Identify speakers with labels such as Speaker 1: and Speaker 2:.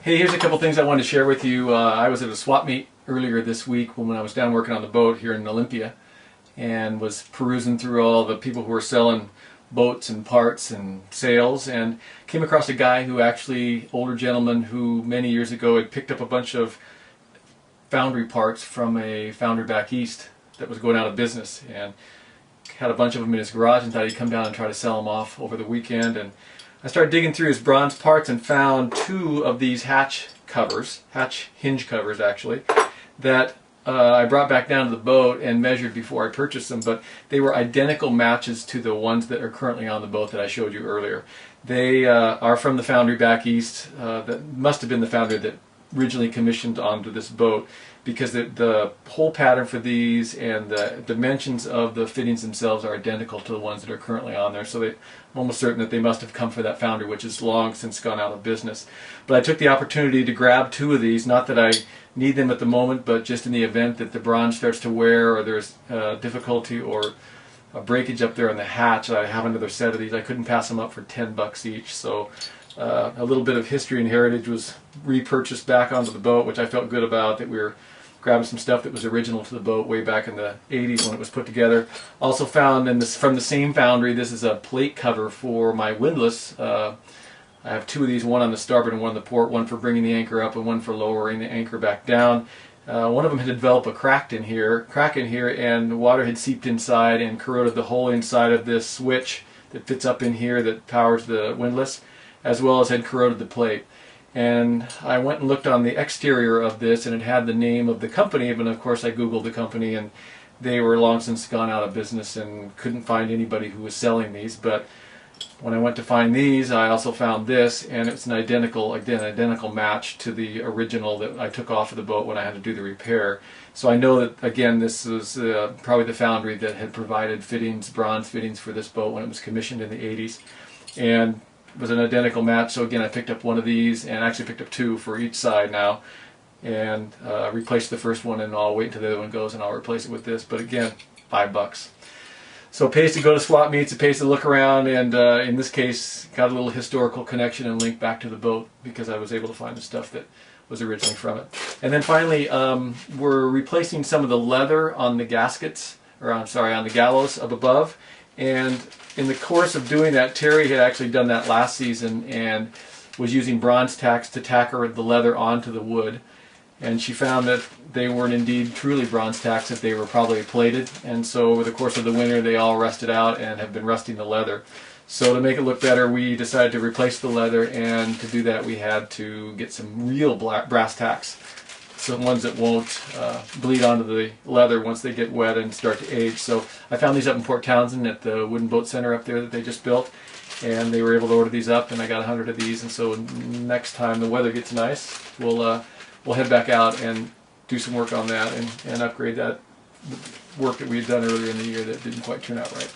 Speaker 1: Hey, here's a couple things I wanted to share with you. I was at a swap meet earlier this week when I was down working on the boat here in Olympia, and was perusing through all the people who were selling boats and parts and sales, and came across a guy who actually, older gentleman who many years ago had picked up a bunch of foundry parts from a foundry back east that was going out of business, and had a bunch of them in his garage and thought he'd come down and try to sell them off over the weekend. And I started digging through his bronze parts and found two of these hatch hinge covers actually, that I brought back down to the boat and measured before I purchased them, but they were identical matches to the ones that are currently on the boat that I showed you earlier. They are from the foundry back east. That must have been the foundry that originally commissioned onto this boat, because the hole pattern for these and the dimensions of the fittings themselves are identical to the ones that are currently on there. So I'm almost certain that they must have come for that foundry, which has long since gone out of business. But I took the opportunity to grab two of these, not that I need them at the moment, but just in the event that the bronze starts to wear or there's difficulty or a breakage up there on the hatch. I have another set of these. I couldn't pass them up for 10 bucks each. So a little bit of history and heritage was repurchased back onto the boat, which I felt good about, that we were grabbing some stuff that was original to the boat way back in the 80s when it was put together. Also found from the same foundry, this is a plate cover for my windlass. I have two of these, one on the starboard and one on the port, one for bringing the anchor up and one for lowering the anchor back down. One of them had developed a crack in here, and water had seeped inside and corroded the whole inside of this switch that fits up in here that powers the windlass, as well as had corroded the plate. And I went and looked on the exterior of this, and it had the name of the company, but of course I googled the company, and they were long since gone out of business and couldn't find anybody who was selling these. But when I went to find these, I also found this, and it's an identical match to the original that I took off of the boat when I had to do the repair. So I know that, again, this was probably the foundry that had provided fittings, bronze fittings for this boat when it was commissioned in the 80s. And it was an identical match. So again, I picked up one of these, and actually picked up two for each side now, and replaced the first one, and I'll wait until the other one goes and I'll replace it with this. But again, 5 bucks. So it pays to go to swap meets, it pays to look around, and in this case got a little historical connection and link back to the boat because I was able to find the stuff that was originally from it. And then finally, we're replacing some of the leather on the gaskets, or on the gallows up above. And in the course of doing that, Terry had actually done that last season and was using bronze tacks to tacker the leather onto the wood. And she found that they weren't indeed truly bronze tacks, that they were probably plated. And so over the course of the winter, they all rusted out and have been rusting the leather. So to make it look better, we decided to replace the leather, and to do that we had to get some real brass tacks. Some ones that won't bleed onto the leather once they get wet and start to age. So I found these up in Port Townsend at the Wooden Boat Center up there that they just built, and they were able to order these up, and I got 100 of these. And so next time the weather gets nice, we'll head back out and do some work on that and upgrade that work that we had done earlier in the year that didn't quite turn out right.